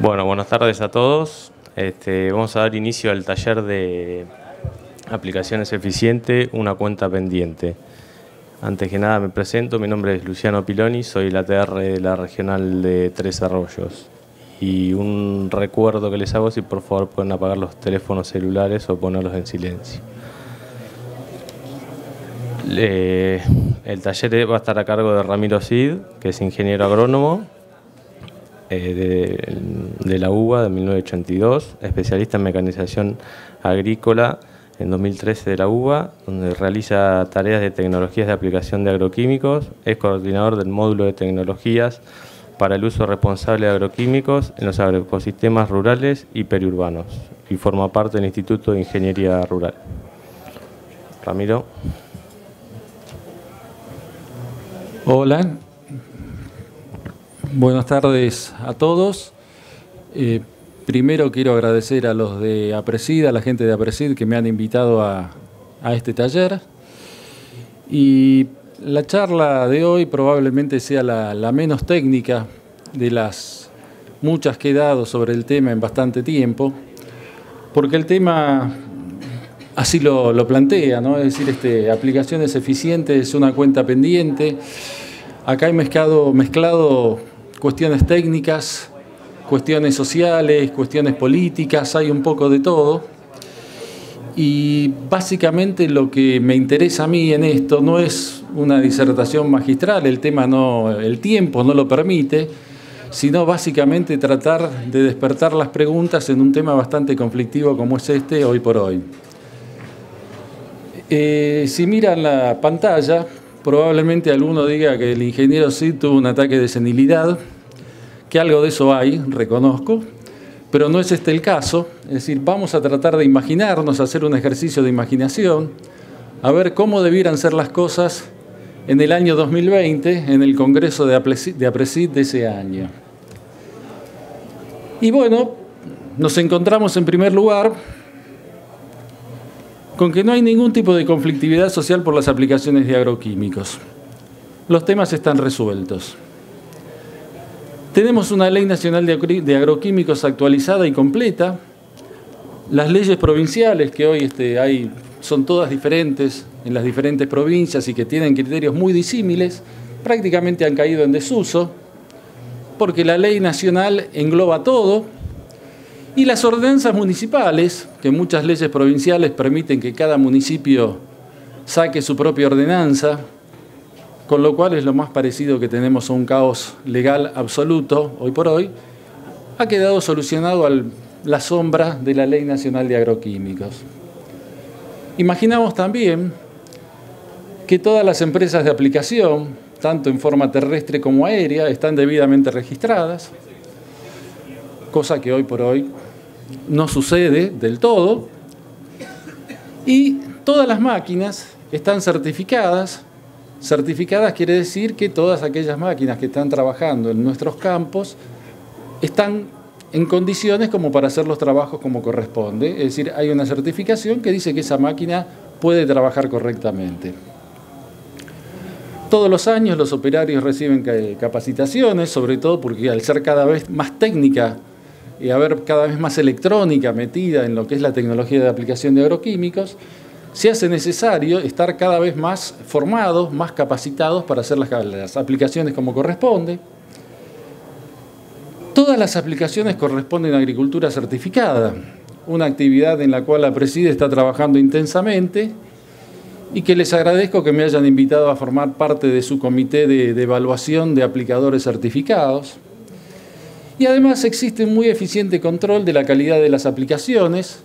Bueno, buenas tardes a todos. Vamos a dar inicio al taller de aplicaciones eficientes, una cuenta pendiente. Antes que nada me presento, mi nombre es Luciano Piloni, soy la TR de la regional de Tres Arroyos. Y un recuerdo que les hago, si por favor pueden apagar los teléfonos celulares o ponerlos en silencio. El taller va a estar a cargo de Ramiro Cid, que es ingeniero agrónomo de la UBA de 1982, especialista en mecanización agrícola en 2013 de la UBA, donde realiza tareas de tecnologías de aplicación de agroquímicos, es coordinador del módulo de tecnologías para el uso responsable de agroquímicos en los agroecosistemas rurales y periurbanos y forma parte del Instituto de Ingeniería Rural. Ramiro. Hola, buenas tardes a todos. Primero quiero agradecer a los de APRESID, a la gente de APRESID que me han invitado a este taller. Y la charla de hoy probablemente sea la menos técnica de las muchas que he dado sobre el tema en bastante tiempo, porque el tema así lo plantea, ¿no? Es decir, aplicaciones eficientes, una cuenta pendiente. Acá he mezclado cuestiones técnicas, cuestiones sociales, cuestiones políticas, hay un poco de todo. Y básicamente lo que me interesa a mí en esto no es una disertación magistral, el tiempo no lo permite, sino básicamente tratar de despertar las preguntas en un tema bastante conflictivo como es este hoy por hoy. Si miran la pantalla, probablemente alguno diga que el ingeniero Cid tuvo un ataque de senilidad, que algo de eso hay, reconozco, pero no es este el caso. Es decir, vamos a tratar de imaginarnos, hacer un ejercicio de imaginación, a ver cómo debieran ser las cosas en el año 2020, en el Congreso de APRESID de ese año. Y bueno, nos encontramos en primer lugar con que no hay ningún tipo de conflictividad social por las aplicaciones de agroquímicos. Los temas están resueltos. Tenemos una ley nacional de agroquímicos actualizada y completa. Las leyes provinciales que hoy hay son todas diferentes en las diferentes provincias y que tienen criterios muy disímiles, prácticamente han caído en desuso, porque la ley nacional engloba todo. Y las ordenanzas municipales, que muchas leyes provinciales permiten que cada municipio saque su propia ordenanza, con lo cual es lo más parecido que tenemos a un caos legal absoluto hoy por hoy, ha quedado solucionado a la sombra de la Ley Nacional de Agroquímicos. Imaginamos también que todas las empresas de aplicación, tanto en forma terrestre como aérea, están debidamente registradas, cosa que hoy por hoy no sucede del todo, y todas las máquinas están certificadas. Certificadas quiere decir que todas aquellas máquinas que están trabajando en nuestros campos están en condiciones como para hacer los trabajos como corresponde. Es decir, hay una certificación que dice que esa máquina puede trabajar correctamente. Todos los años los operarios reciben capacitaciones, sobre todo porque al ser cada vez más técnica y haber cada vez más electrónica metida en lo que es la tecnología de aplicación de agroquímicos, se hace necesario estar cada vez más formados, más capacitados para hacer las aplicaciones como corresponde. Todas las aplicaciones corresponden a agricultura certificada, una actividad en la cual APRESID está trabajando intensamente y que les agradezco que me hayan invitado a formar parte de su comité de evaluación de aplicadores certificados. Y además existe un muy eficiente control de la calidad de las aplicaciones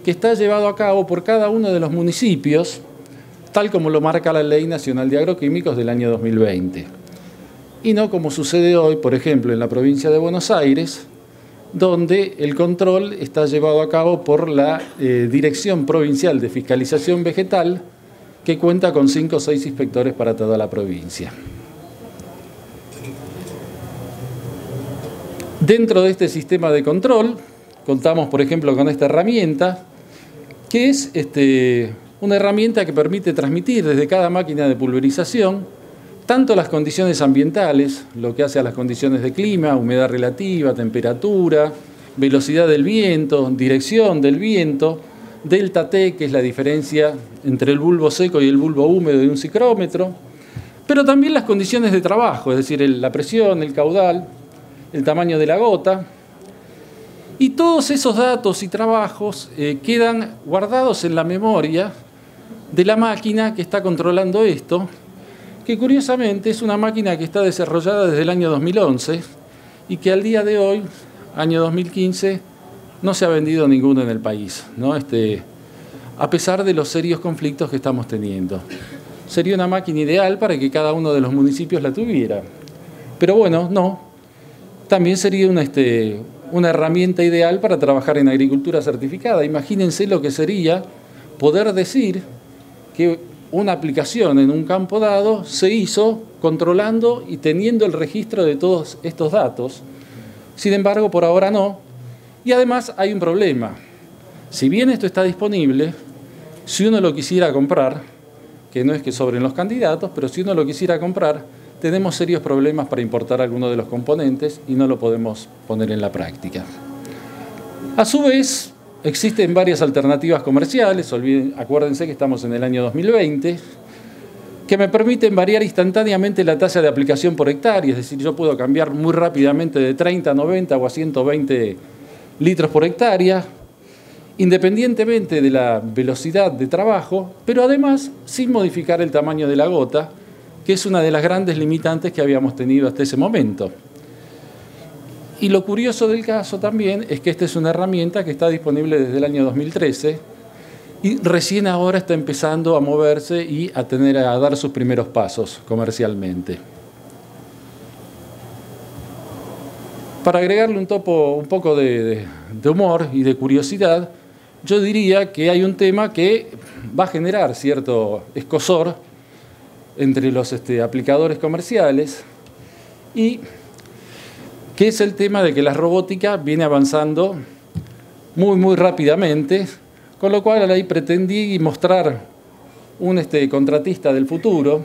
que está llevado a cabo por cada uno de los municipios, tal como lo marca la Ley Nacional de Agroquímicos del año 2020. Y no como sucede hoy, por ejemplo, en la provincia de Buenos Aires, donde el control está llevado a cabo por la Dirección Provincial de Fiscalización Vegetal, que cuenta con 5 o 6 inspectores para toda la provincia. Dentro de este sistema de control, contamos, por ejemplo, con esta herramienta, que es una herramienta que permite transmitir desde cada máquina de pulverización tanto las condiciones ambientales, lo que hace a las condiciones de clima, humedad relativa, temperatura, velocidad del viento, dirección del viento, delta T, que es la diferencia entre el bulbo seco y el bulbo húmedo de un ciclómetro, pero también las condiciones de trabajo, es decir, la presión, el caudal, el tamaño de la gota. Y todos esos datos y trabajos quedan guardados en la memoria de la máquina que está controlando esto, que curiosamente es una máquina que está desarrollada desde el año 2011 y que al día de hoy, año 2015, no se ha vendido ninguno en el país, ¿no? A pesar de los serios conflictos que estamos teniendo. Sería una máquina ideal para que cada uno de los municipios la tuviera. Pero bueno, no. También sería una herramienta ideal para trabajar en agricultura certificada. Imagínense lo que sería poder decir que una aplicación en un campo dado se hizo controlando y teniendo el registro de todos estos datos. Sin embargo, por ahora no. Y además hay un problema. Si bien esto está disponible, si uno lo quisiera comprar, que no es que sobren los candidatos, pero si uno lo quisiera comprar, tenemos serios problemas para importar alguno de los componentes y no lo podemos poner en la práctica. A su vez, existen varias alternativas comerciales, acuérdense que estamos en el año 2020, que me permiten variar instantáneamente la tasa de aplicación por hectárea, es decir, yo puedo cambiar muy rápidamente de 30 a 90 o a 120 litros por hectárea, independientemente de la velocidad de trabajo, pero además sin modificar el tamaño de la gota, que es una de las grandes limitantes que habíamos tenido hasta ese momento. Y lo curioso del caso también es que esta es una herramienta que está disponible desde el año 2013 y recién ahora está empezando a moverse y a dar sus primeros pasos comercialmente. Para agregarle un poco de humor y de curiosidad, yo diría que hay un tema que va a generar cierto escozor entre los aplicadores comerciales y que es el tema de que la robótica viene avanzando muy rápidamente, con lo cual ahí pretendí mostrar un contratista del futuro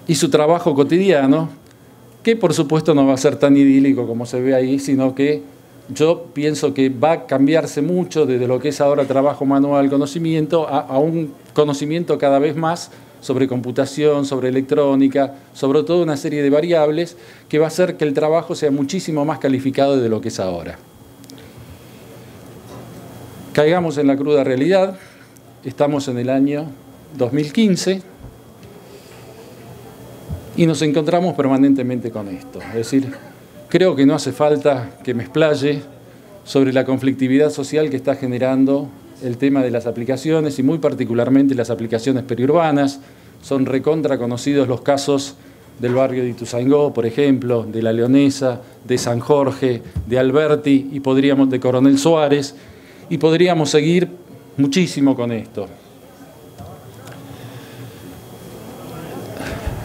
y su trabajo cotidiano, que por supuesto no va a ser tan idílico como se ve ahí, sino que yo pienso que va a cambiarse mucho desde lo que es ahora trabajo manual, conocimiento, a un conocimiento cada vez más sobre computación, sobre electrónica, sobre toda una serie de variables que va a hacer que el trabajo sea muchísimo más calificado de lo que es ahora. Caigamos en la cruda realidad, estamos en el año 2015 y nos encontramos permanentemente con esto. Es decir, creo que no hace falta que me explaye sobre la conflictividad social que está generando el tema de las aplicaciones y muy particularmente las aplicaciones periurbanas. Son recontra conocidos los casos del barrio de Ituzaingó, por ejemplo, de La Leonesa, de San Jorge, de Alberti y de Coronel Suárez, y podríamos seguir muchísimo con esto.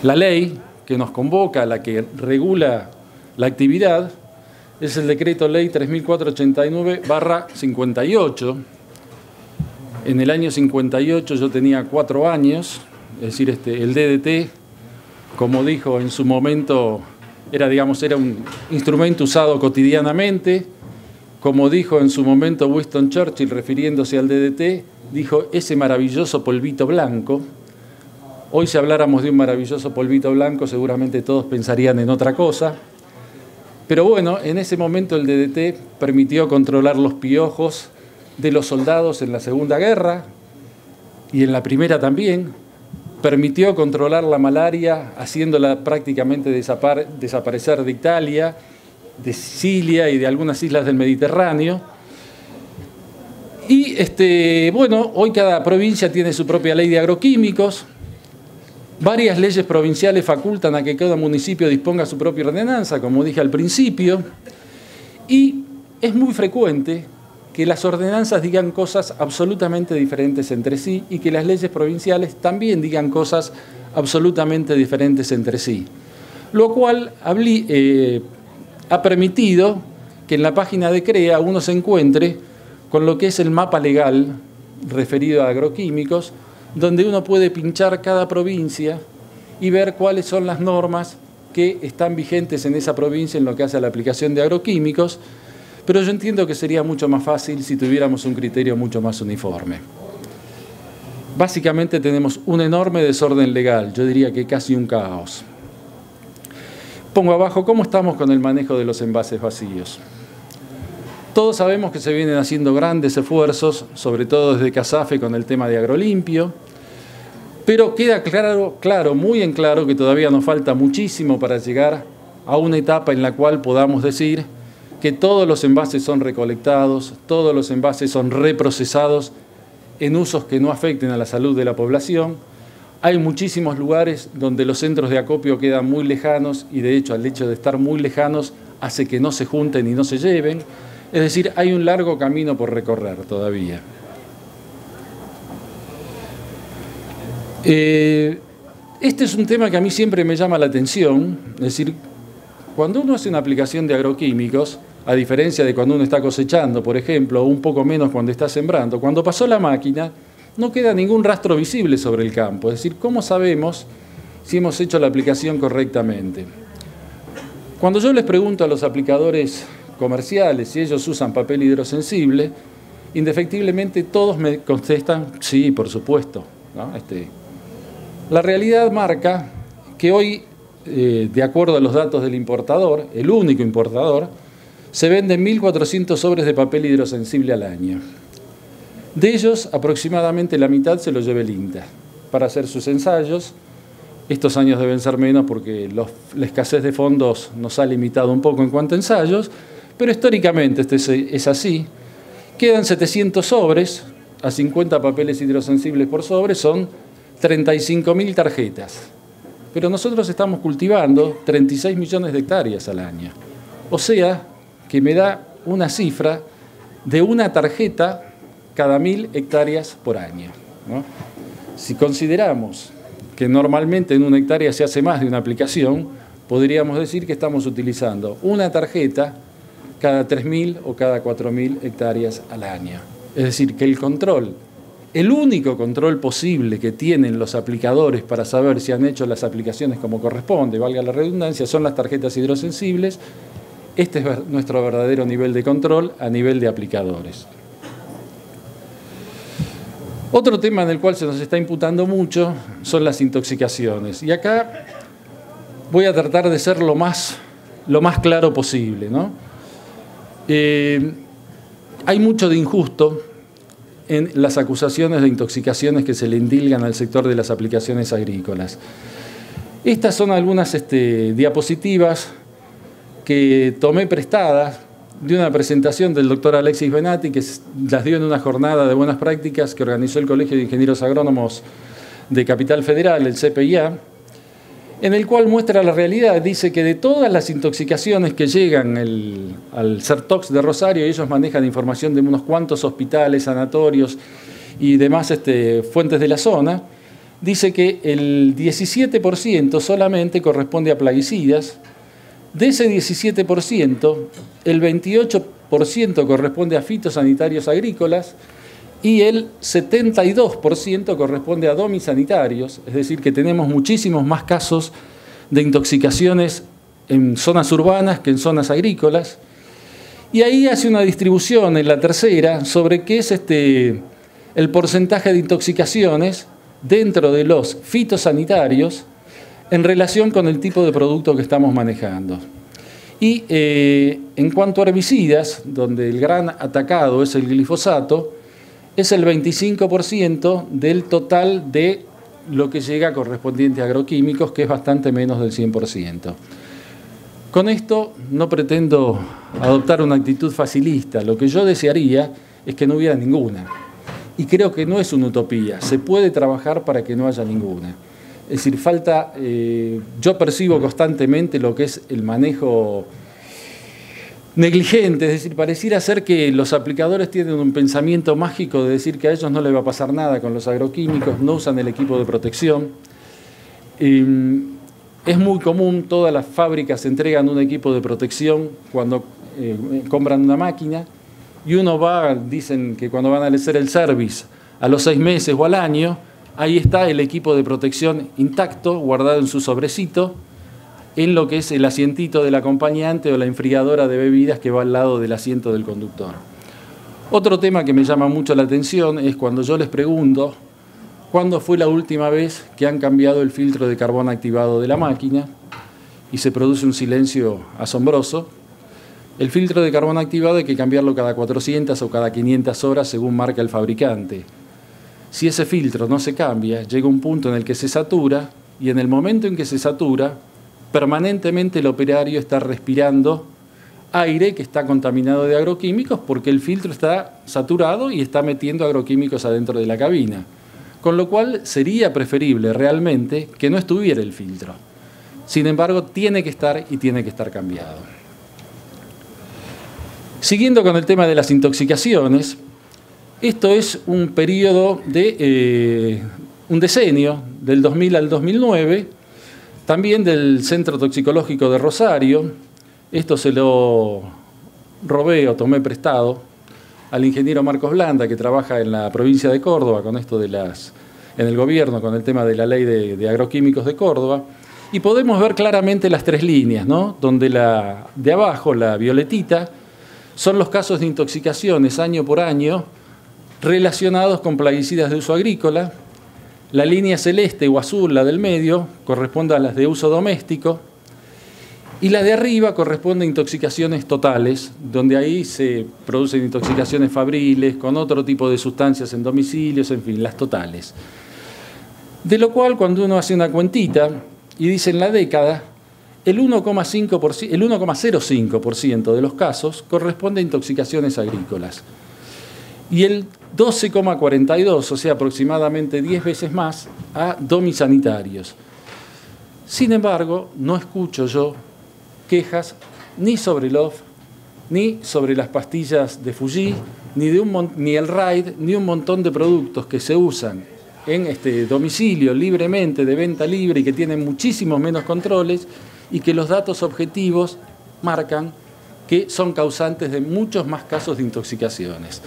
La ley que nos convoca, la que regula la actividad, es el decreto ley 3489/58. En el año 58 yo tenía 4 años, es decir, el DDT, como dijo en su momento, era un instrumento usado cotidianamente. Como dijo en su momento Winston Churchill, refiriéndose al DDT, dijo, ese maravilloso polvito blanco. Hoy, si habláramos de un maravilloso polvito blanco, seguramente todos pensarían en otra cosa. Pero bueno, en ese momento el DDT permitió controlar los piojos de los soldados en la Segunda Guerra y en la Primera también. Permitió controlar la malaria, haciéndola prácticamente desaparecer de Italia, de Sicilia y de algunas islas del Mediterráneo. Y bueno, hoy cada provincia tiene su propia ley de agroquímicos. Varias leyes provinciales facultan a que cada municipio disponga su propia ordenanza, como dije al principio. Y es muy frecuente que las ordenanzas digan cosas absolutamente diferentes entre sí y que las leyes provinciales también digan cosas absolutamente diferentes entre sí. Lo cual ha permitido que en la página de CREA uno se encuentre con lo que es el mapa legal referido a agroquímicos, donde uno puede pinchar cada provincia y ver cuáles son las normas que están vigentes en esa provincia en lo que hace a la aplicación de agroquímicos, pero yo entiendo que sería mucho más fácil si tuviéramos un criterio mucho más uniforme. Básicamente tenemos un enorme desorden legal, yo diría que casi un caos. Pongo abajo cómo estamos con el manejo de los envases vacíos. Todos sabemos que se vienen haciendo grandes esfuerzos, sobre todo desde CASAFE con el tema de agrolimpio, pero queda claro, muy en claro, que todavía nos falta muchísimo para llegar a una etapa en la cual podamos decir que todos los envases son recolectados, todos los envases son reprocesados en usos que no afecten a la salud de la población. Hay muchísimos lugares donde los centros de acopio quedan muy lejanos y de hecho el hecho de estar muy lejanos hace que no se junten y no se lleven. Es decir, hay un largo camino por recorrer todavía. Este es un tema que a mí siempre me llama la atención, es decir, cuando uno hace una aplicación de agroquímicos, a diferencia de cuando uno está cosechando, por ejemplo, o un poco menos cuando está sembrando, cuando pasó la máquina, no queda ningún rastro visible sobre el campo. Es decir, ¿cómo sabemos si hemos hecho la aplicación correctamente? Cuando yo les pregunto a los aplicadores comerciales si ellos usan papel hidrosensible, indefectiblemente todos me contestan, sí, por supuesto, ¿no? La realidad marca que hoy, de acuerdo a los datos del importador, el único importador, se venden 1.400 sobres de papel hidrosensible al año. De ellos, aproximadamente la mitad se lo lleva el INTA para hacer sus ensayos. Estos años deben ser menos porque la escasez de fondos nos ha limitado un poco en cuanto a ensayos, pero históricamente es así. Quedan 700 sobres, a 50 papeles hidrosensibles por sobre, son 35.000 tarjetas. Pero nosotros estamos cultivando 36 millones de hectáreas al año. O sea, que me da una cifra de una tarjeta cada 1.000 hectáreas por año, ¿no? Si consideramos que normalmente en una hectárea se hace más de una aplicación, podríamos decir que estamos utilizando una tarjeta cada 3.000 o cada 4.000 hectáreas al año. Es decir, que el único control posible que tienen los aplicadores para saber si han hecho las aplicaciones como corresponde, valga la redundancia, son las tarjetas hidrosensibles. Este es nuestro verdadero nivel de control a nivel de aplicadores. Otro tema en el cual se nos está imputando mucho son las intoxicaciones. Y acá voy a tratar de ser lo más claro posible, ¿no? Hay mucho de injusto en las acusaciones de intoxicaciones que se le endilgan al sector de las aplicaciones agrícolas. Estas son algunas diapositivas que tomé prestadas de una presentación del doctor Alexis Benati, que las dio en una jornada de buenas prácticas que organizó el Colegio de Ingenieros Agrónomos de Capital Federal, el CPIA, en el cual muestra la realidad. Dice que de todas las intoxicaciones que llegan al CERTOX de Rosario, ellos manejan información de unos cuantos hospitales, sanatorios y demás fuentes de la zona, dice que el 17% solamente corresponde a plaguicidas. De ese 17%, el 28% corresponde a fitosanitarios agrícolas y el 72% corresponde a domisanitarios, es decir, que tenemos muchísimos más casos de intoxicaciones en zonas urbanas que en zonas agrícolas. Y ahí hace una distribución en la tercera sobre qué es el porcentaje de intoxicaciones dentro de los fitosanitarios en relación con el tipo de producto que estamos manejando. Y en cuanto a herbicidas, donde el gran atacado es el glifosato, es el 25% del total de lo que llega correspondiente a agroquímicos, que es bastante menos del 100%. Con esto no pretendo adoptar una actitud facilista. Lo que yo desearía es que no hubiera ninguna. Y creo que no es una utopía. Se puede trabajar para que no haya ninguna. Es decir, yo percibo constantemente lo que es el manejo negligente, es decir, pareciera ser que los aplicadores tienen un pensamiento mágico de decir que a ellos no les va a pasar nada con los agroquímicos, no usan el equipo de protección. Es muy común, todas las fábricas entregan un equipo de protección cuando compran una máquina y uno dicen que cuando van a hacer el service a los 6 meses o al año, ahí está el equipo de protección intacto, guardado en su sobrecito, en lo que es el asientito del acompañante o la enfriadora de bebidas que va al lado del asiento del conductor. Otro tema que me llama mucho la atención es cuando yo les pregunto cuándo fue la última vez que han cambiado el filtro de carbón activado de la máquina, y se produce un silencio asombroso. El filtro de carbón activado hay que cambiarlo cada 400 o cada 500 horas según marca el fabricante. Si ese filtro no se cambia, llega un punto en el que se satura, y en el momento en que se satura, permanentemente el operario está respirando aire que está contaminado de agroquímicos porque el filtro está saturado y está metiendo agroquímicos adentro de la cabina. Con lo cual sería preferible realmente que no estuviera el filtro. Sin embargo, tiene que estar y tiene que estar cambiado. Siguiendo con el tema de las intoxicaciones, esto es un periodo de un decenio, del 2000 al 2009, también del Centro Toxicológico de Rosario. Esto se lo robé o tomé prestado al ingeniero Marcos Blanda, que trabaja en la provincia de Córdoba con esto en el gobierno, con el tema de la ley de agroquímicos de Córdoba. Y podemos ver claramente las tres líneas, ¿no? Donde la de abajo, la violetita, son los casos de intoxicaciones año por año relacionados con plaguicidas de uso agrícola. La línea celeste o azul, la del medio, corresponde a las de uso doméstico. Y la de arriba corresponde a intoxicaciones totales, donde ahí se producen intoxicaciones fabriles, con otro tipo de sustancias en domicilios, en fin, las totales. De lo cual, cuando uno hace una cuentita y dice en la década, el 1,05% de los casos corresponde a intoxicaciones agrícolas. Y el 12,42%, o sea, aproximadamente 10 veces más, a domisanitarios. Sin embargo, no escucho yo quejas ni sobre el OFF, ni sobre las pastillas de Fuji, ni el RAID, ni un montón de productos que se usan en domicilio libremente, de venta libre, y que tienen muchísimos menos controles, y que los datos objetivos marcan que son causantes de muchos más casos de intoxicaciones.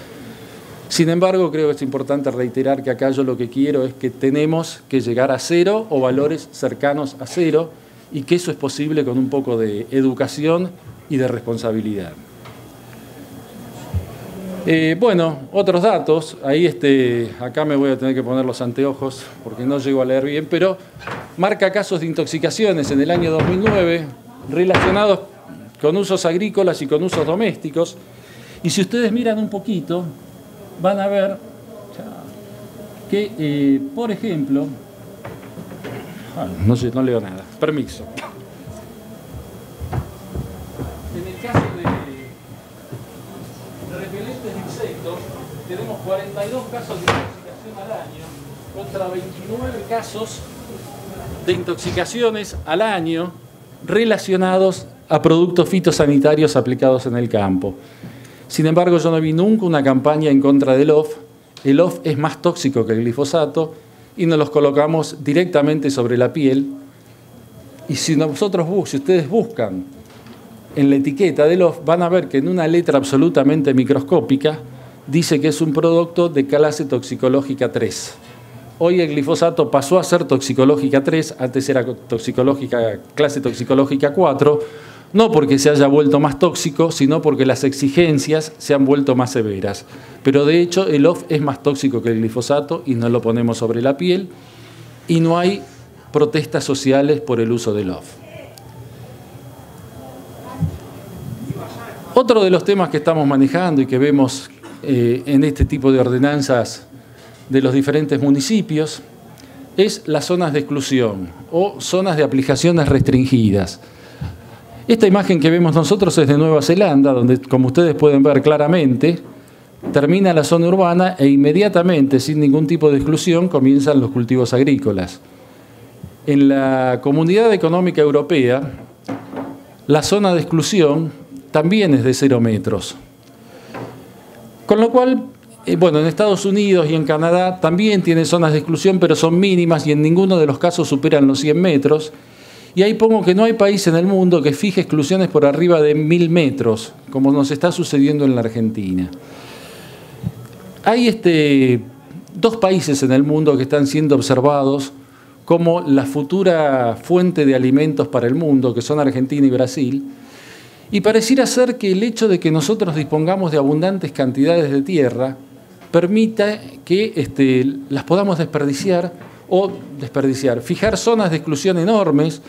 Sin embargo, creo que es importante reiterar que acá yo lo que quiero es que tenemos que llegar a cero o valores cercanos a cero, y que eso es posible con un poco de educación y de responsabilidad. Bueno, otros datos, ahí acá me voy a tener que poner los anteojos porque no llego a leer bien, pero marca casos de intoxicaciones en el año 2009 relacionados con usos agrícolas y con usos domésticos. Y si ustedes miran un poquito, van a ver que, por ejemplo, no leo nada, permiso. En el caso de repelentes de insectos, tenemos 42 casos de intoxicación al año contra 29 casos de intoxicaciones al año relacionados a productos fitosanitarios aplicados en el campo. Sin embargo, yo no vi nunca una campaña en contra del OFF. El OFF es más tóxico que el glifosato y nos los colocamos directamente sobre la piel. Y si ustedes buscan en la etiqueta del OFF, van a ver que en una letra absolutamente microscópica dice que es un producto de clase toxicológica 3. Hoy el glifosato pasó a ser toxicológica 3, antes era clase toxicológica 4, no porque se haya vuelto más tóxico, sino porque las exigencias se han vuelto más severas. Pero de hecho el OFF es más tóxico que el glifosato y no lo ponemos sobre la piel, y no hay protestas sociales por el uso del OFF. Otro de los temas que estamos manejando y que vemos en este tipo de ordenanzas de los diferentes municipios es las zonas de exclusión o zonas de aplicaciones restringidas. Esta imagen que vemos nosotros es de Nueva Zelanda, donde, como ustedes pueden ver claramente, termina la zona urbana e inmediatamente, sin ningún tipo de exclusión, comienzan los cultivos agrícolas. En la Comunidad Económica Europea, la zona de exclusión también es de 0 metros. Con lo cual, bueno, en Estados Unidos y en Canadá también tienen zonas de exclusión, pero son mínimas y en ninguno de los casos superan los 100 metros. Y ahí pongo que no hay país en el mundo que fije exclusiones por arriba de 1000 metros, como nos está sucediendo en la Argentina. Hay 2 países en el mundo que están siendo observados como la futura fuente de alimentos para el mundo, que son Argentina y Brasil, y pareciera ser que el hecho de que nosotros dispongamos de abundantes cantidades de tierra permita que las podamos fijar zonas de exclusión enormes,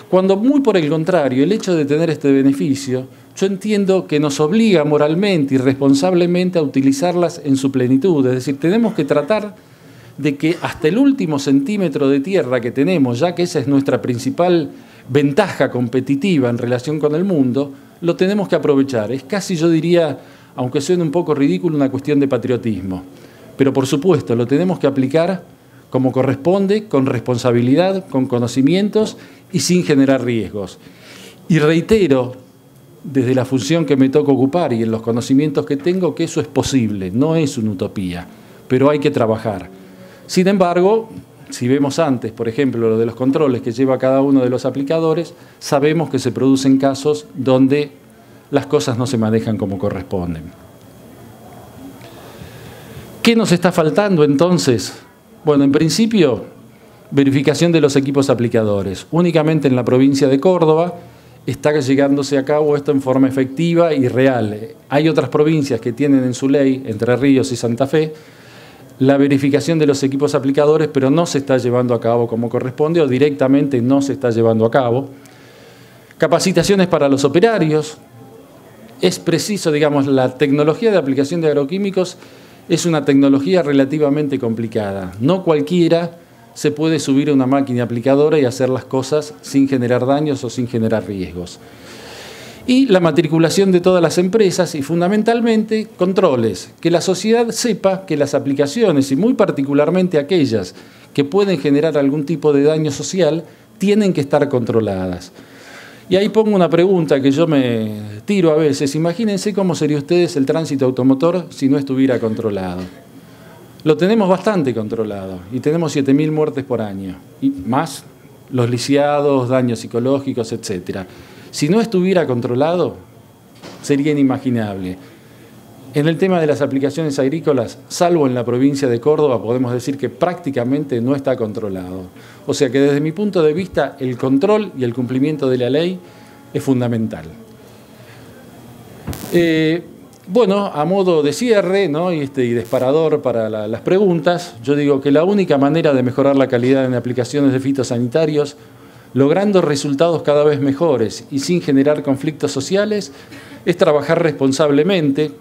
cuando muy por el contrario, el hecho de tener este beneficio, yo entiendo que nos obliga moralmente y responsablemente a utilizarlas en su plenitud. Es decir, tenemos que tratar de que hasta el último centímetro de tierra que tenemos, ya que esa es nuestra principal ventaja competitiva en relación con el mundo, lo tenemos que aprovechar. Es casi, yo diría, aunque suene un poco ridículo, una cuestión de patriotismo. Pero por supuesto, lo tenemos que aplicar como corresponde, con responsabilidad, con conocimientos y sin generar riesgos. Y reitero, desde la función que me toca ocupar y en los conocimientos que tengo, que eso es posible, no es una utopía, pero hay que trabajar. Sin embargo, si vemos antes, por ejemplo, lo de los controles que lleva cada uno de los aplicadores, sabemos que se producen casos donde las cosas no se manejan como corresponden. ¿Qué nos está faltando entonces? Bueno, en principio, verificación de los equipos aplicadores. Únicamente en la provincia de Córdoba está llegándose a cabo esto en forma efectiva y real. Hay otras provincias que tienen en su ley, Entre Ríos y Santa Fe, la verificación de los equipos aplicadores, pero no se está llevando a cabo como corresponde o directamente no se está llevando a cabo. Capacitaciones para los operarios. Es preciso, digamos, la tecnología de aplicación de agroquímicos es una tecnología relativamente complicada. No cualquiera se puede subir a una máquina aplicadora y hacer las cosas sin generar daños o sin generar riesgos. Y la matriculación de todas las empresas y fundamentalmente controles, que la sociedad sepa que las aplicaciones y muy particularmente aquellas que pueden generar algún tipo de daño social tienen que estar controladas. Y ahí pongo una pregunta que yo me tiro a veces. Imagínense cómo sería ustedes el tránsito automotor si no estuviera controlado. Lo tenemos bastante controlado y tenemos 7.000 muertes por año, y más los lisiados, daños psicológicos, etc. Si no estuviera controlado, sería inimaginable. En el tema de las aplicaciones agrícolas, salvo en la provincia de Córdoba, podemos decir que prácticamente no está controlado. O sea que desde mi punto de vista, el control y el cumplimiento de la ley es fundamental. Bueno, a modo de cierre, ¿no? y disparador para las preguntas, yo digo que la única manera de mejorar la calidad en aplicaciones de fitosanitarios, logrando resultados cada vez mejores y sin generar conflictos sociales, es trabajar responsablemente.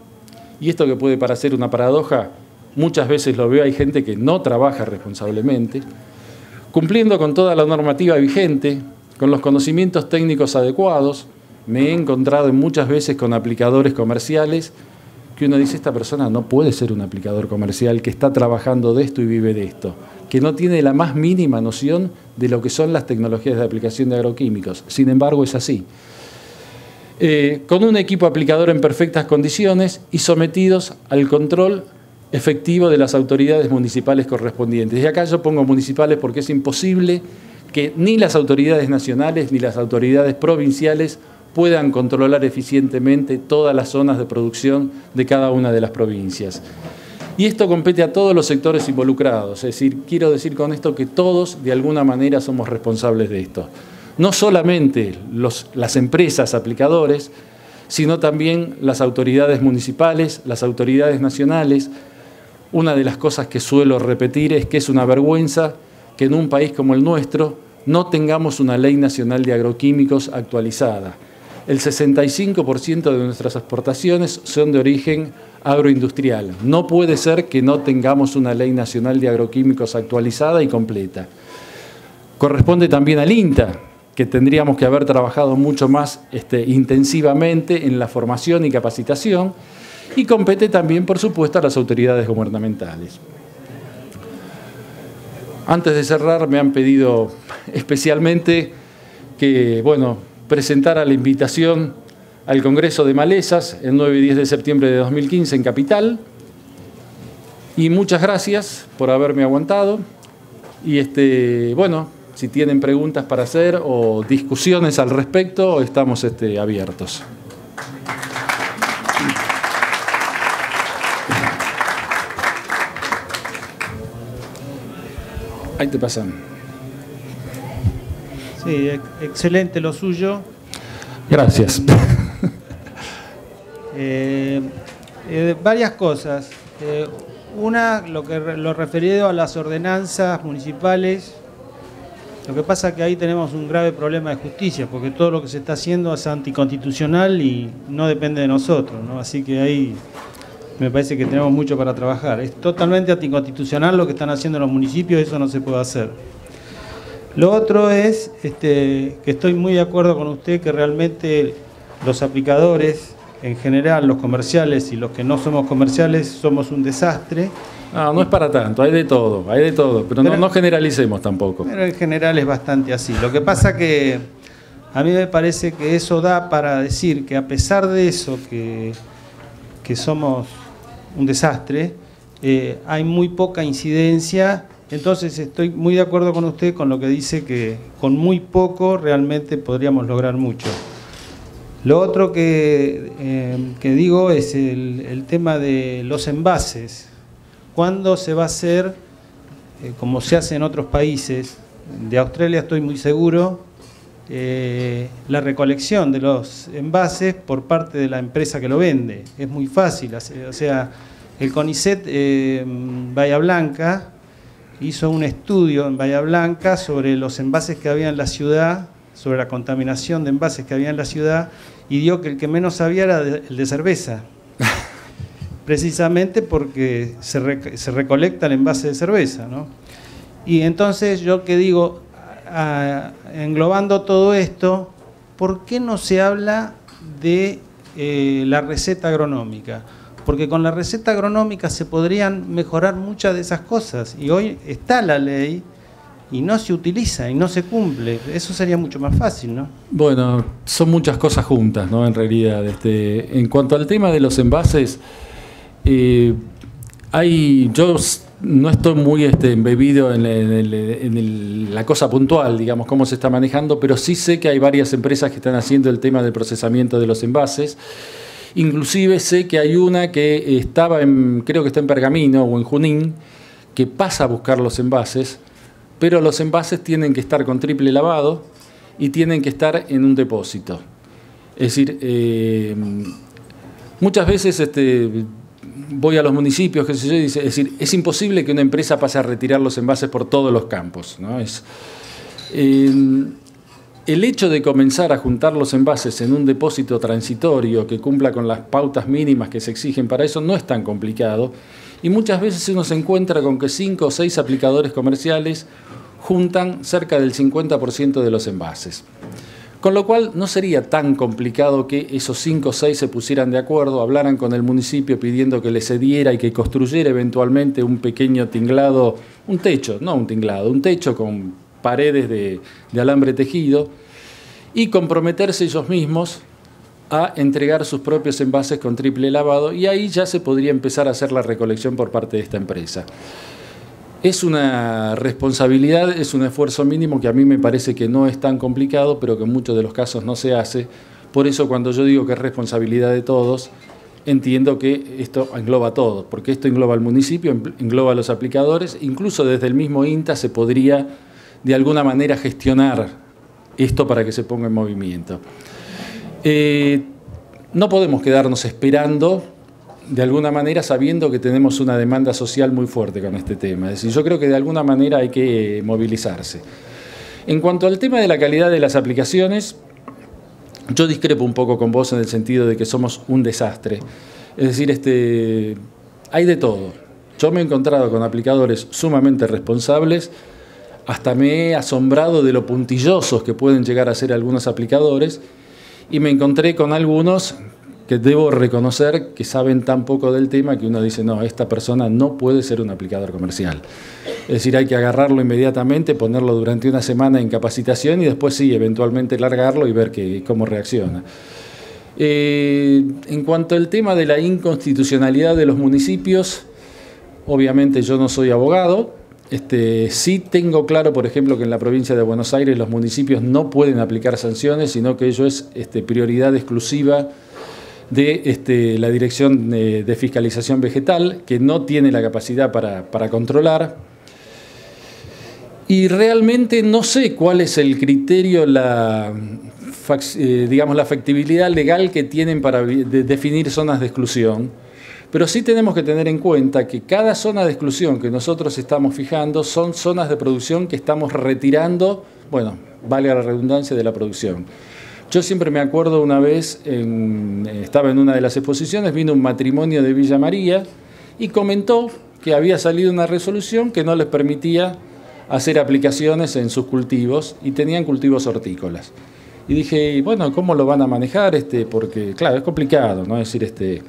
Y esto que puede parecer una paradoja, muchas veces lo veo, hay gente que no trabaja responsablemente, cumpliendo con toda la normativa vigente, con los conocimientos técnicos adecuados. Me he encontrado muchas veces con aplicadores comerciales que uno dice, esta persona no puede ser un aplicador comercial que está trabajando de esto y vive de esto, que no tiene la más mínima noción de lo que son las tecnologías de aplicación de agroquímicos. Sin embargo, es así. Con un equipo aplicador en perfectas condiciones y sometidos al control efectivo de las autoridades municipales correspondientes. Y acá yo pongo municipales porque es imposible que ni las autoridades nacionales ni las autoridades provinciales puedan controlar eficientemente todas las zonas de producción de cada una de las provincias. Y esto compete a todos los sectores involucrados, es decir, quiero decir con esto que todos de alguna manera somos responsables de esto. No solamente las empresas aplicadores, sino también las autoridades municipales, las autoridades nacionales. Una de las cosas que suelo repetir es que es una vergüenza que en un país como el nuestro no tengamos una ley nacional de agroquímicos actualizada. El 65% de nuestras exportaciones son de origen agroindustrial. No puede ser que no tengamos una ley nacional de agroquímicos actualizada y completa. Corresponde también al INTA, que tendríamos que haber trabajado mucho más intensivamente en la formación y capacitación, y compete también, por supuesto, a las autoridades gubernamentales. Antes de cerrar, me han pedido especialmente que, presentara la invitación al Congreso de Malezas el 9 y 10 de septiembre de 2015 en Capital. Y muchas gracias por haberme aguantado. Y si tienen preguntas para hacer o discusiones al respecto, estamos abiertos. Ahí te pasan. Sí, excelente lo suyo. Gracias. Varias cosas. Una, lo referido a las ordenanzas municipales. Lo que pasa es que ahí tenemos un grave problema de justicia, porque todo lo que se está haciendo es anticonstitucional y no depende de nosotros, ¿no? Así que ahí me parece que tenemos mucho para trabajar. Es totalmente anticonstitucional lo que están haciendo los municipios, eso no se puede hacer. Lo otro es que estoy muy de acuerdo con usted que realmente los aplicadores, en general los comerciales y los que no somos comerciales, somos un desastre. No es para tanto, hay de todo, pero no generalicemos tampoco. Pero en general es bastante así. Lo que pasa que a mí me parece que eso da para decir que a pesar de eso, que somos un desastre, hay muy poca incidencia. Entonces estoy muy de acuerdo con usted con lo que dice que con muy poco realmente podríamos lograr mucho. Lo otro que digo es el tema de los envases. ¿Cuándo se va a hacer, como se hace en otros países? De Australia estoy muy seguro, la recolección de los envases por parte de la empresa que lo vende. Es muy fácil, o sea, el CONICET Bahía Blanca hizo un estudio en Bahía Blanca sobre los envases que había en la ciudad, sobre la contaminación de envases que había en la ciudad, y dio que el que menos sabía era el de cerveza. Precisamente porque se recolecta el envase de cerveza, ¿no? Y entonces yo que digo, englobando todo esto, ¿por qué no se habla de la receta agronómica? Porque con la receta agronómica se podrían mejorar muchas de esas cosas. Y hoy está la ley y no se utiliza y no se cumple. Eso sería mucho más fácil, ¿no? Bueno, son muchas cosas juntas, ¿no? En realidad, en cuanto al tema de los envases, yo no estoy muy embebido en la cosa puntual, digamos, cómo se está manejando, pero sí sé que hay varias empresas que están haciendo el tema del procesamiento de los envases. Inclusive sé que hay una que creo que está en Pergamino o en Junín, que pasa a buscar los envases, pero los envases tienen que estar con triple lavado y tienen que estar en un depósito. Es decir, muchas veces voy a los municipios, qué sé yo, es decir, es imposible que una empresa pase a retirar los envases por todos los campos, ¿no? El hecho de comenzar a juntar los envases en un depósito transitorio que cumpla con las pautas mínimas que se exigen para eso no es tan complicado, y muchas veces uno se encuentra con que 5 o 6 aplicadores comerciales juntan cerca del 50% de los envases. Con lo cual no sería tan complicado que esos 5 o 6 se pusieran de acuerdo, hablaran con el municipio pidiendo que les cediera y que construyera eventualmente un pequeño tinglado, un techo, no un tinglado, un techo con paredes de alambre tejido, y comprometerse ellos mismos a entregar sus propios envases con triple lavado, y ahí ya se podría empezar a hacer la recolección por parte de esta empresa. Es una responsabilidad, es un esfuerzo mínimo que a mí me parece que no es tan complicado, pero que en muchos de los casos no se hace. Por eso cuando yo digo que es responsabilidad de todos, entiendo que esto engloba a todos, porque esto engloba al municipio, engloba a los aplicadores, incluso desde el mismo INTA se podría de alguna manera gestionar esto para que se ponga en movimiento. No podemos quedarnos esperando, de alguna manera, sabiendo que tenemos una demanda social muy fuerte con este tema. Es decir, yo creo que de alguna manera hay que movilizarse. En cuanto al tema de la calidad de las aplicaciones, yo discrepo un poco con vos en el sentido de que somos un desastre. Es decir, hay de todo. Yo me he encontrado con aplicadores sumamente responsables, hasta me he asombrado de lo puntillosos que pueden llegar a ser algunos aplicadores, y me encontré con algunos que debo reconocer que saben tan poco del tema que uno dice, no, esta persona no puede ser un aplicador comercial. Es decir, hay que agarrarlo inmediatamente, ponerlo durante una semana en capacitación y después sí, eventualmente largarlo y ver cómo reacciona. En cuanto al tema de la inconstitucionalidad de los municipios, obviamente yo no soy abogado. Sí tengo claro, por ejemplo, que en la provincia de Buenos Aires los municipios no pueden aplicar sanciones, sino que ello es prioridad exclusiva de la Dirección de Fiscalización Vegetal, que no tiene la capacidad para controlar. Y realmente no sé cuál es el criterio, digamos, la factibilidad legal que tienen para definir zonas de exclusión, pero sí tenemos que tener en cuenta que cada zona de exclusión que nosotros estamos fijando son zonas de producción que estamos retirando, bueno, vale la redundancia, de la producción. Yo siempre me acuerdo una vez, estaba en una de las exposiciones, vino un matrimonio de Villa María y comentó que había salido una resolución que no les permitía hacer aplicaciones en sus cultivos y tenían cultivos hortícolas. Y dije, bueno, ¿cómo lo van a manejar? Porque, claro, es complicado, ¿no? Es decir,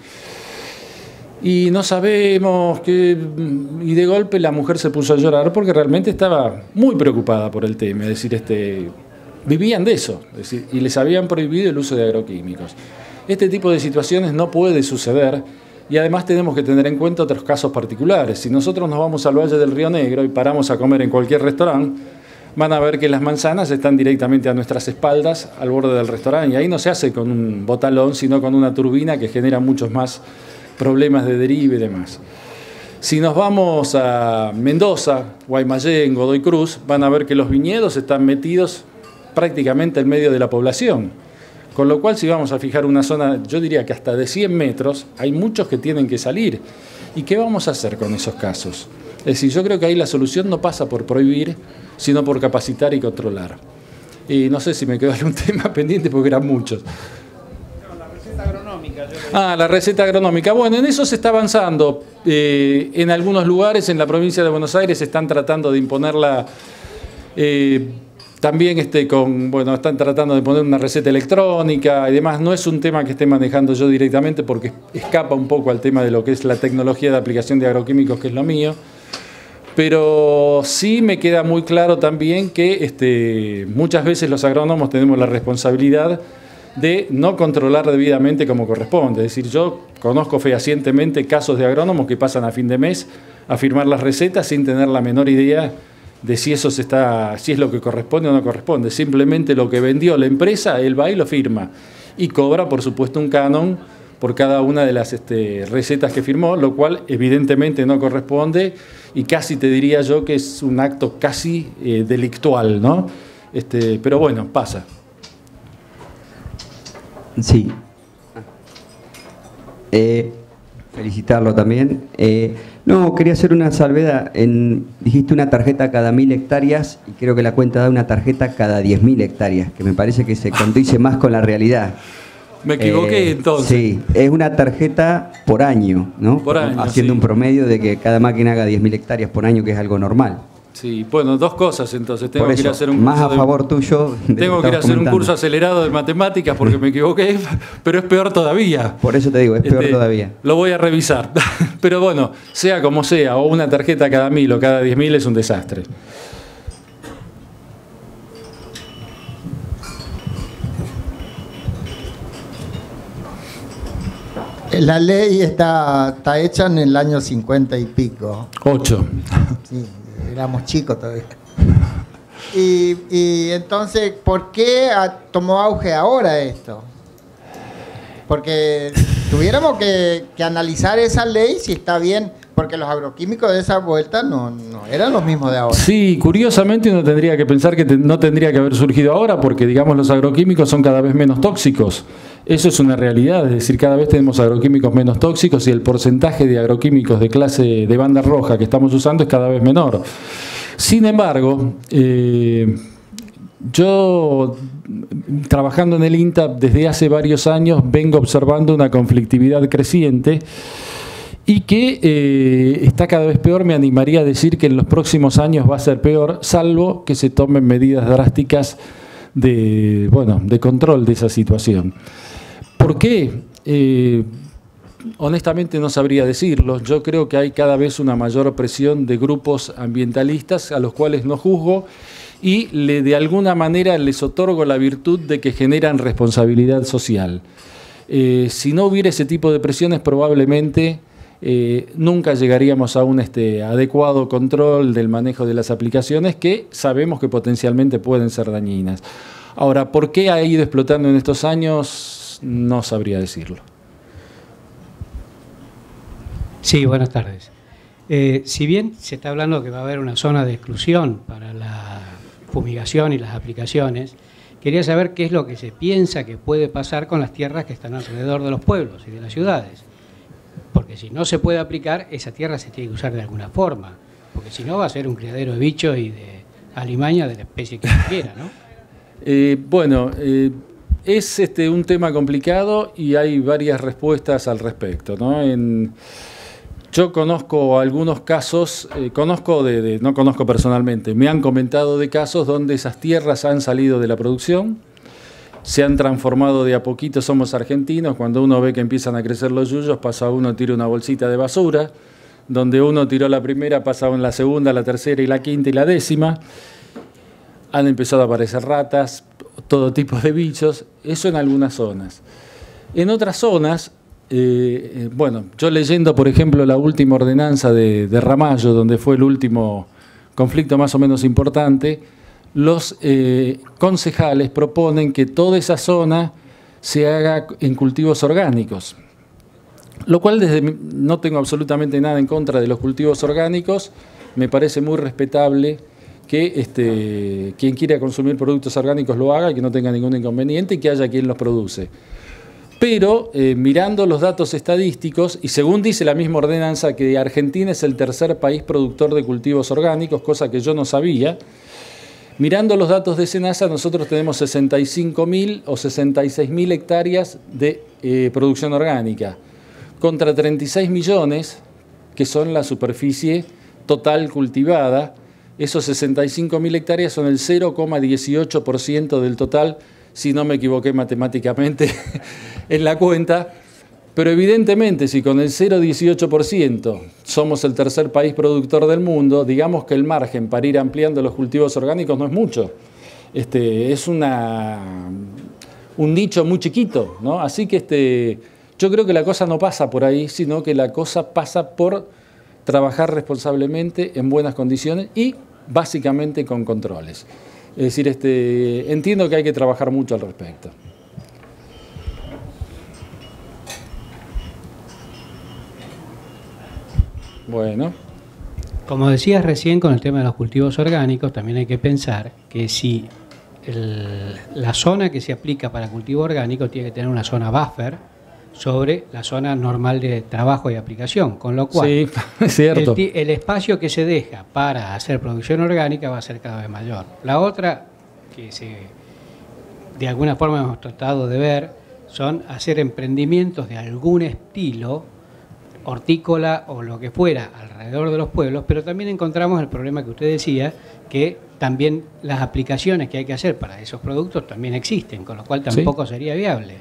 y no sabemos qué. Y de golpe la mujer se puso a llorar porque realmente estaba muy preocupada por el tema. Es decir, vivían de eso, es decir, y les habían prohibido el uso de agroquímicos. Este tipo de situaciones no puede suceder. Y además tenemos que tener en cuenta otros casos particulares. Si nosotros nos vamos al Valle del Río Negro y paramos a comer en cualquier restaurante, van a ver que las manzanas están directamente a nuestras espaldas, al borde del restaurante. Y ahí no se hace con un botalón, sino con una turbina que genera muchos más problemas de derive y demás. Si nos vamos a Mendoza, Guaymallén, Godoy Cruz, van a ver que los viñedos están metidos prácticamente en medio de la población. Con lo cual, si vamos a fijar una zona, yo diría que hasta de 100 metros, hay muchos que tienen que salir. ¿Y qué vamos a hacer con esos casos? Es decir, yo creo que ahí la solución no pasa por prohibir, sino por capacitar y controlar. Y no sé si me quedó algún tema pendiente porque eran muchos. La receta agronómica. La receta agronómica. Bueno, en eso se está avanzando. En algunos lugares, en la provincia de Buenos Aires, están tratando de imponerla. También están tratando de poner una receta electrónica y demás. No es un tema que esté manejando yo directamente porque escapa un poco al tema de lo que es la tecnología de aplicación de agroquímicos, que es lo mío. Pero sí me queda muy claro también que muchas veces los agrónomos tenemos la responsabilidad de no controlar debidamente como corresponde. Es decir, yo conozco fehacientemente casos de agrónomos que pasan a fin de mes a firmar las recetas sin tener la menor idea de si eso si es lo que corresponde o no corresponde. Simplemente lo que vendió la empresa, él va y lo firma. Y cobra, por supuesto, un canon por cada una de las recetas que firmó, lo cual evidentemente no corresponde y casi te diría yo que es un acto casi delictual, ¿no? Pero bueno, pasa. Sí. Felicitarlo también. No, quería hacer una salvedad. Dijiste una tarjeta cada 1000 hectáreas y creo que la cuenta da una tarjeta cada 10.000 hectáreas, que me parece que se condice más con la realidad. Me equivoqué entonces. Sí, es una tarjeta por año, ¿no? Por año, haciendo un promedio de que cada máquina haga 10.000 hectáreas por año, que es algo normal. Sí, bueno, dos cosas entonces. Tengo por eso, que ir a hacer un más a favor tuyo. Tengo que ir a hacer un curso acelerado de matemáticas porque me equivoqué, pero es peor todavía. Por eso te digo, es peor todavía. Lo voy a revisar. Pero bueno, sea como sea, o una tarjeta cada 1000 o cada 10.000 es un desastre. La ley está hecha en el año 50 y pico. 8. Sí, éramos chicos todavía. Y entonces, ¿por qué tomó auge ahora esto? Porque tuviéramos que analizar esa ley si está bien, porque los agroquímicos de esa vuelta no eran los mismos de ahora. Sí, curiosamente uno tendría que pensar que no tendría que haber surgido ahora porque, digamos, los agroquímicos son cada vez menos tóxicos. Eso es una realidad, es decir, cada vez tenemos agroquímicos menos tóxicos y el porcentaje de agroquímicos de clase de banda roja que estamos usando es cada vez menor. Sin embargo, yo, trabajando en el INTA desde hace varios años, vengo observando una conflictividad creciente y que está cada vez peor. Me animaría a decir que en los próximos años va a ser peor, salvo que se tomen medidas drásticas de control de esa situación. ¿Por qué? Honestamente no sabría decirlo. Yo creo que hay cada vez una mayor presión de grupos ambientalistas a los cuales no juzgo y de alguna manera les otorgo la virtud de que generan responsabilidad social. Si no hubiera ese tipo de presiones, probablemente nunca llegaríamos a un adecuado control del manejo de las aplicaciones que sabemos que potencialmente pueden ser dañinas. Ahora, ¿por qué ha ido explotando en estos años? No sabría decirlo. Sí, buenas tardes. Si bien se está hablando que va a haber una zona de exclusión para la fumigación y las aplicaciones, quería saber qué es lo que se piensa que puede pasar con las tierras que están alrededor de los pueblos y de las ciudades. Porque si no se puede aplicar, esa tierra se tiene que usar de alguna forma. Porque si no va a ser un criadero de bichos y de alimaña de la especie que quiera, ¿no? Es un tema complicado y hay varias respuestas al respecto, ¿no? Yo conozco algunos casos, no conozco personalmente, me han comentado de casos donde esas tierras han salido de la producción, se han transformado de a poquito. Somos argentinos, cuando uno ve que empiezan a crecer los yuyos, pasa uno, tira una bolsita de basura, donde uno tiró la primera, pasa en la segunda, la tercera y la quinta y la décima. Han empezado a aparecer ratas, todo tipo de bichos, eso en algunas zonas. En otras zonas, yo leyendo, por ejemplo, la última ordenanza de Ramallo, donde fue el último conflicto más o menos importante, los concejales proponen que toda esa zona se haga en cultivos orgánicos, lo cual no tengo absolutamente nada en contra de los cultivos orgánicos, me parece muy respetable que quien quiera consumir productos orgánicos lo haga, que no tenga ningún inconveniente y que haya quien los produce. Pero mirando los datos estadísticos, y según dice la misma ordenanza, que Argentina es el tercer país productor de cultivos orgánicos, cosa que yo no sabía, mirando los datos de SENASA, nosotros tenemos 65.000 o 66.000 hectáreas de producción orgánica, contra 36 millones, que son la superficie total cultivada. Esos 65.000 hectáreas son el 0,18% del total, si no me equivoqué matemáticamente en la cuenta, pero evidentemente si con el 0,18% somos el tercer país productor del mundo, digamos que el margen para ir ampliando los cultivos orgánicos no es mucho. Es un nicho muy chiquito, ¿no? Así que yo creo que la cosa no pasa por ahí, sino que la cosa pasa por trabajar responsablemente en buenas condiciones y básicamente con controles. Es decir, entiendo que hay que trabajar mucho al respecto. Bueno. Como decías recién con el tema de los cultivos orgánicos, también hay que pensar que si la zona que se aplica para cultivo orgánico tiene que tener una zona buffer sobre la zona normal de trabajo y aplicación, con lo cual sí, es cierto. El espacio que se deja para hacer producción orgánica va a ser cada vez mayor. La otra, que de alguna forma hemos tratado de ver, son hacer emprendimientos de algún estilo, hortícola o lo que fuera, alrededor de los pueblos, pero también encontramos el problema que usted decía, que también las aplicaciones que hay que hacer para esos productos también existen, con lo cual tampoco sería viable.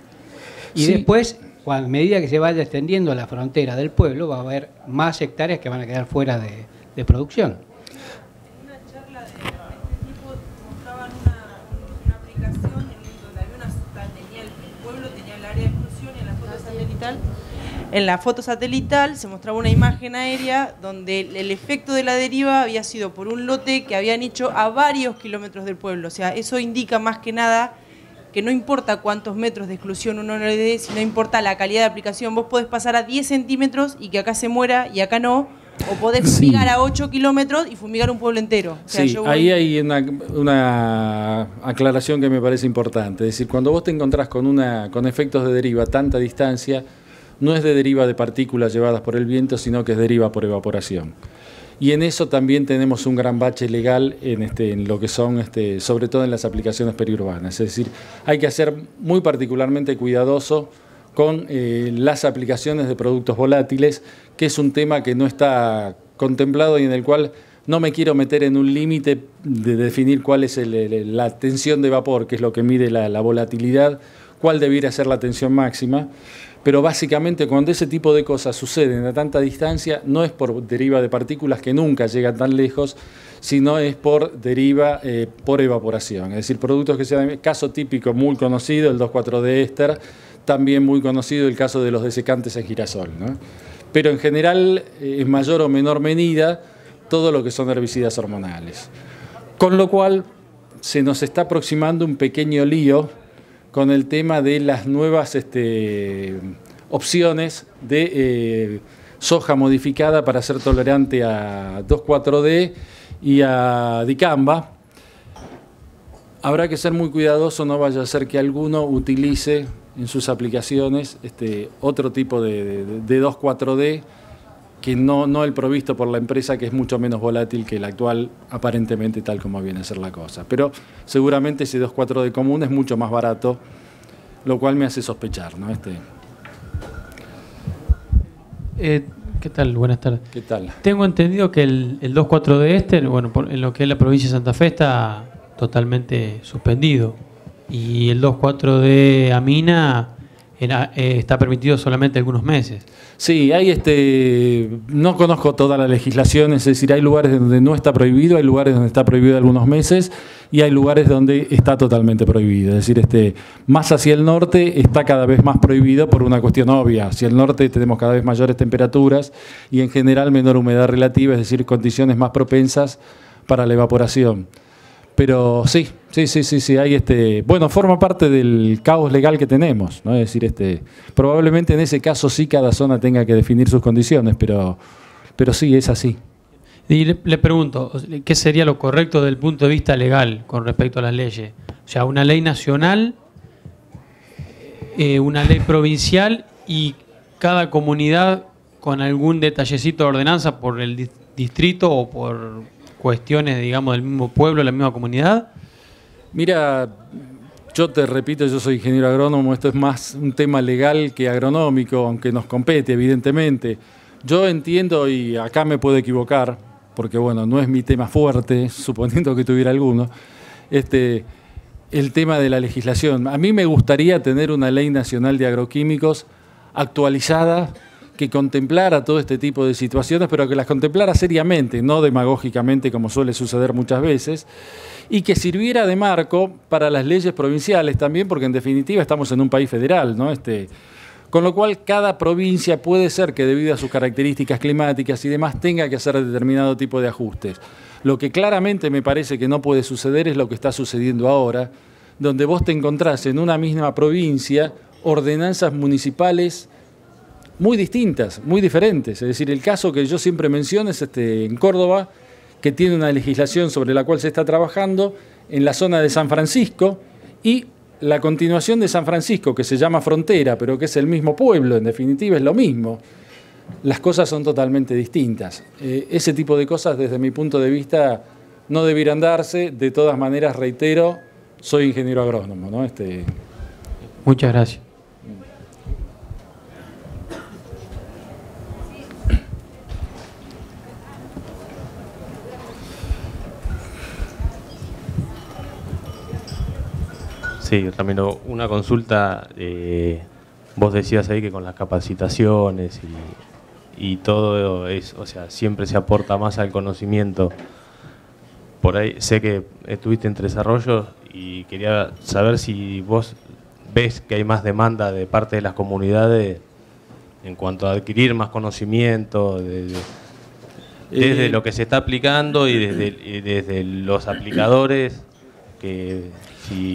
Y después, a medida que se vaya extendiendo la frontera del pueblo, va a haber más hectáreas que van a quedar fuera de producción. En una charla de este tipo mostraban una aplicación donde había el pueblo tenía el área de exclusión y en la foto satelital. En la foto satelital se mostraba una imagen aérea donde el efecto de la deriva había sido por un lote que habían hecho a varios kilómetros del pueblo. O sea, eso indica más que nada que no importa cuántos metros de exclusión uno le dé, sino importa la calidad de aplicación. Vos podés pasar a 10 centímetros y que acá se muera y acá no, o podés fumigar a 8 kilómetros y fumigar un pueblo entero. O sea, ahí hay una aclaración que me parece importante. Es decir, cuando vos te encontrás con efectos de deriva a tanta distancia, no es de deriva de partículas llevadas por el viento, sino que es deriva por evaporación. Y en eso también tenemos un gran bache legal en lo que son, sobre todo en las aplicaciones periurbanas. Es decir, hay que ser muy particularmente cuidadoso con las aplicaciones de productos volátiles, que es un tema que no está contemplado y en el cual no me quiero meter en un límite de definir cuál es la tensión de vapor, que es lo que mide la volatilidad, cuál debiera ser la tensión máxima. Pero básicamente cuando ese tipo de cosas suceden a tanta distancia, no es por deriva de partículas que nunca llegan tan lejos, sino es por deriva por evaporación. Es decir, productos que sean, caso típico muy conocido, el 2,4-D éster, también muy conocido el caso de los desecantes en girasol, ¿no? Pero en general, en mayor o menor medida, todo lo que son herbicidas hormonales. Con lo cual, se nos está aproximando un pequeño lío con el tema de las nuevas opciones de soja modificada para ser tolerante a 2,4-D y a dicamba. Habrá que ser muy cuidadoso, no vaya a ser que alguno utilice en sus aplicaciones otro tipo de 2,4-D, que no el provisto por la empresa, que es mucho menos volátil que el actual, aparentemente tal como viene a ser la cosa. Pero seguramente ese 2,4-D común es mucho más barato, lo cual me hace sospechar, ¿no? ¿Qué tal? Buenas tardes. ¿Qué tal? Tengo entendido que el 2,4-D bueno, en lo que es la provincia de Santa Fe está totalmente suspendido, y el 2,4-D Amina está permitido solamente algunos meses. Sí, hay no conozco toda la legislación, es decir, hay lugares donde no está prohibido, hay lugares donde está prohibido algunos meses y hay lugares donde está totalmente prohibido. Es decir, más hacia el norte está cada vez más prohibido por una cuestión obvia. Hacia el norte tenemos cada vez mayores temperaturas y en general menor humedad relativa, es decir, condiciones más propensas para la evaporación. Pero sí, hay bueno, forma parte del caos legal que tenemos, ¿no? Es decir, probablemente en ese caso sí cada zona tenga que definir sus condiciones, pero sí, es así. Y le pregunto, ¿qué sería lo correcto desde el punto de vista legal con respecto a las leyes? O sea, una ley nacional, una ley provincial y cada comunidad con algún detallecito de ordenanza por el distrito o por cuestiones, digamos, del mismo pueblo, la misma comunidad. Mira, yo te repito, yo soy ingeniero agrónomo, esto es más un tema legal que agronómico, aunque nos compete, evidentemente. Yo entiendo, y acá me puedo equivocar, porque bueno, no es mi tema fuerte, suponiendo que tuviera alguno, el tema de la legislación. A mí me gustaría tener una ley nacional de agroquímicos actualizada, que contemplara todo este tipo de situaciones, pero que las contemplara seriamente, no demagógicamente como suele suceder muchas veces, y que sirviera de marco para las leyes provinciales también, porque en definitiva estamos en un país federal, ¿no? Con lo cual cada provincia puede ser que debido a sus características climáticas y demás tenga que hacer determinado tipo de ajustes. Lo que claramente me parece que no puede suceder es lo que está sucediendo ahora, donde vos te encontrás en una misma provincia ordenanzas municipales muy distintas, muy diferentes. Es decir, el caso que yo siempre menciono es en Córdoba, que tiene una legislación sobre la cual se está trabajando en la zona de San Francisco, y la continuación de San Francisco, que se llama Frontera, pero que es el mismo pueblo, en definitiva es lo mismo. Las cosas son totalmente distintas. Ese tipo de cosas, desde mi punto de vista, no debieran darse. De todas maneras, reitero, soy ingeniero agrónomo, ¿no? Muchas gracias. Sí, Ramiro, una consulta. Vos decías ahí que con las capacitaciones y todo es, o sea, siempre se aporta más al conocimiento. Por ahí sé que estuviste en Tres Arroyos y quería saber si vos ves que hay más demanda de parte de las comunidades en cuanto a adquirir más conocimiento desde lo que se está aplicando y desde los aplicadores.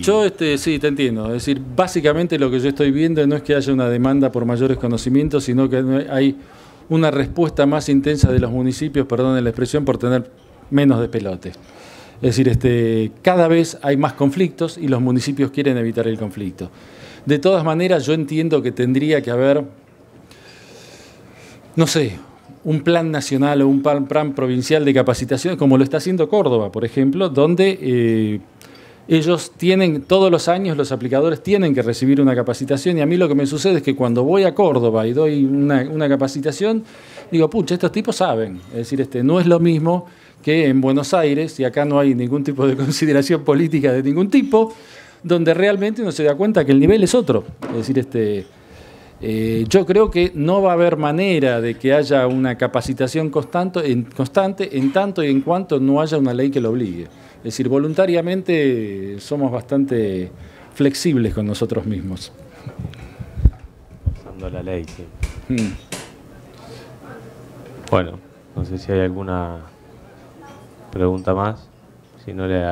Yo sí, te entiendo. Es decir, básicamente lo que yo estoy viendo no es que haya una demanda por mayores conocimientos, sino que hay una respuesta más intensa de los municipios, perdonen la expresión, por tener menos despelote. Es decir, cada vez hay más conflictos y los municipios quieren evitar el conflicto. De todas maneras, yo entiendo que tendría que haber, no sé, un plan nacional o un plan provincial de capacitación, como lo está haciendo Córdoba, por ejemplo, donde ellos tienen, todos los años los aplicadores tienen que recibir una capacitación, y a mí lo que me sucede es que cuando voy a Córdoba y doy una capacitación, digo, pucha, estos tipos saben. Es decir, no es lo mismo que en Buenos Aires, y acá no hay ningún tipo de consideración política de ningún tipo, donde realmente uno se da cuenta que el nivel es otro. Es decir, yo creo que no va a haber manera de que haya una capacitación constante en tanto y en cuanto no haya una ley que lo obligue. Es decir, voluntariamente somos bastante flexibles con nosotros mismos. Usando la ley, sí. Bueno, no sé si hay alguna pregunta más. Si no, le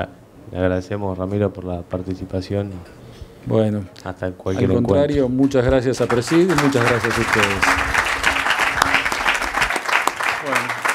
agradecemos, Ramiro, por la participación. Bueno, hasta cualquier al contrario, encuentro. Muchas gracias a Presid y muchas gracias a ustedes. Bueno.